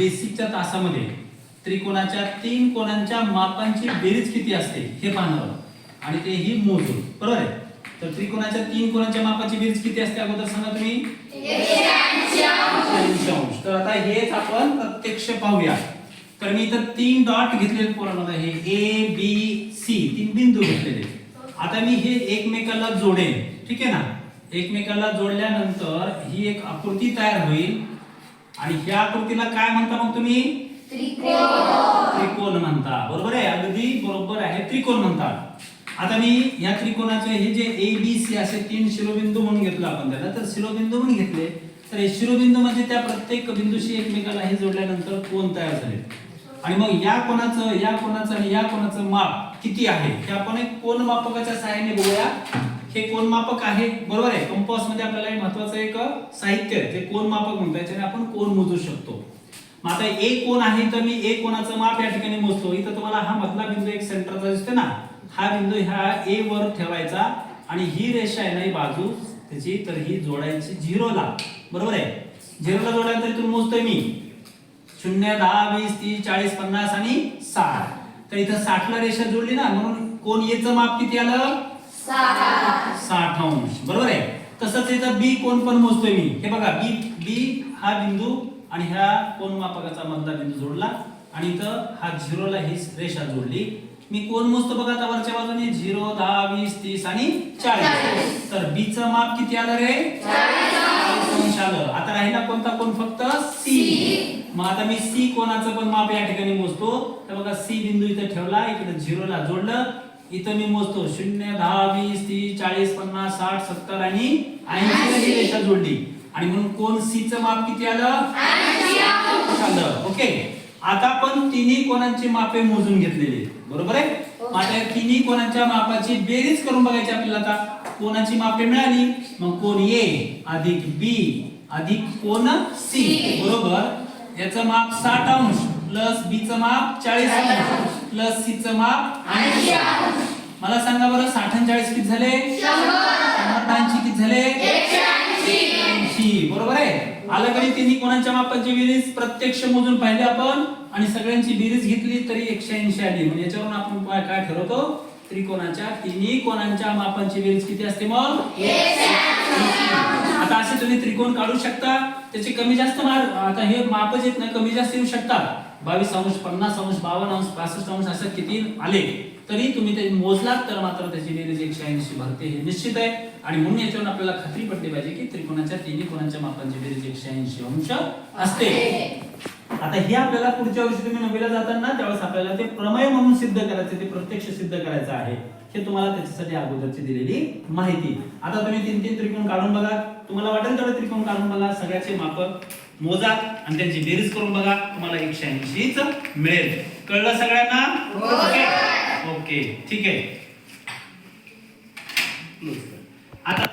बेसिकच्या तासामध्ये त्रिकोणाच्या 3 कोणांच्या मापांची बेरीज किती असते हे पाहणार आणि तेही मोजून, बरोबर आहे. तर त्रिकोणाच्या 3 कोणांच्या मापाची बेरीज किती असते अगोदर सांगा तुम्ही. 180 अंश. तर आता हेच आपण प्रत्यक्ष पाहूया. तर मी इथं 3 डॉट घेतलेले पोरांना, हे ए बी सी 3 बिंदू घेतलेले. आता मी हे एकमेकाला जोडेन, ठीक आहे ना. एकमेकाला जोडल्यानंतर ही एक आकृती तयार होईल आणि ह्या आकृतीला काय म्हणता मग तुम्ही. त्रिकोण म्हणता, बरोबर आहे. अगदी बरोबर आहे, त्रिकोण म्हणतात. आता मी या त्रिकोणाचे हे जे ए बी सी असे 3 शिरोबिंदू म्हणून घेतलं आपण त्याला, तर शिरोबिंदू म्हणून घेतले. तर हे शिरोबिंदू म्हणजे त्या प्रत्येक बिंदूशी एकमेकाला हे जोडल्यानंतर कोन तयार झाले. आणि मग या कोणाचं आणि या कोणाचं माप किती आहे हे आपण एक कोन मापकाच्या सहाय्याने बघूया. हे कोन मापक आहे, बरोबर आहे. कंपास मध्ये आपल्याला एक महत्त्वाचं एक साहित्य आहे, ते कोन मापक म्हणतात. त्याच्याने आपण कोन मोजू शकतो. मग आता एक कोन आहे तर मी एक कोणाचं माप या ठिकाणी मोजतो. इथं तुम्हाला हा मधला बिंदू एक सेंटरचा दिसतोय ना, हा बिंदू ह्या ए वर ठेवायचा आणि ही रेषा आहे ना ही बाजू त्याची, तर ही जोडायची 0 ला, बरोबर आहे. 0 ला जोडल्यानंतर इथून मोजतोय मी 0 10 20 30 40 50 आणि 60. तर इथं 60 ला रेषा जोडली ना, म्हणून कोन एचं माप किती आलं 60 अंश, बरोबर आहे. तसंच इथं बी कोन पण मोजतोय मी. हे बघा बी हा बिंदू आणि ह्या कोन मापकाचा मधला बिंदू जोडला आणि इथं हा 0 ला ही रेषा जोडली. मी कोन मोजतो बघा आता वरच्या बाजूने 0 10 20 30 आणि 40. तर बी चं माप किती आलं रे 40 अंश आलं. आता राहिला कोणता कोन फक्त सी. मग आता मी सी कोणाचं पण माप या ठिकाणी मोजतो. तर बघा सी बिंदू इथे ठेवला, इकडे 0 ला जोडलं. इथं मी मोजतो 0 10 20 30 40 50 60 70 आणि 80 ला ही रेषा जोडली आणि म्हणून कोन सी चं माप किती आलं 80 आलं. ओके. आता आपण तिन्ही कोणांची मापे मोजून घेतलेली, बरोबर आहे. आता या तिन्ही कोणांच्या मापाची बेरीज करून बघायची आपल्याला. आता कोणाची मापे मिळाली, मग कोन ए अधिक बी अधिक कोन सी बरोबर याचं माप 60 अंश प्लस बी चं माप 40 अंश प्लस सी चं माप 80 अंश. मला सांगा बरं 60 आणि 40 किती झाले 100. किती झाले 180, बरोबर आहे. आलं कधी तिन्ही कोणांच्या मापाची बेरीज प्रत्यक्ष मोजून पाहिले आपण आणि सगळ्यांची बेरीज घेतली तरी 180 आली. म्हणजे याच्यावरून आपण काय ठरवतो, त्रिकोणाच्या तिन्ही कोणांच्या मापांची बेरीज किती असते मग 180. आता असे तुम्ही त्रिकोण काढू शकता, त्याचे कमी जास्त आता हे मापच येत नाही, कमी जास्त येऊ शकतात. 22 अंश 50 अंश 52 अंश 65 अंश असं किती आले तरी तुम्ही ते मोजलात तर मात्र त्याची बेरीज 180 भरते हे निश्चित आहे. आणि म्हणून याच्यावरून आपल्याला खात्री पटली पाहिजे की त्रिकोणाच्या तिन्ही कोणांच्या मापांची बेरीज 180 अंश असते. आता हे आपल्याला पुढच्या वर्षी तुम्ही 9वीला जाताना त्यावेळेस आपल्याला ते प्रमेय म्हणून सिद्ध करायचे, ते प्रत्यक्ष सिद्ध करायचं आहे. हे तुम्हाला त्याच्यासाठी अगोदरची दिलेली माहिती. आता तुम्ही 3-3 त्रिकोण काढून बघा, तुम्हाला वाटेल तेवढे त्रिकोण काढून बघा, सगळ्याचे माप मोजा आणि त्यांची बेरीज करून बघा, तुम्हाला 180च मिळेल. कळलं सगळ्यांना? ओके, ठीक आहे. आता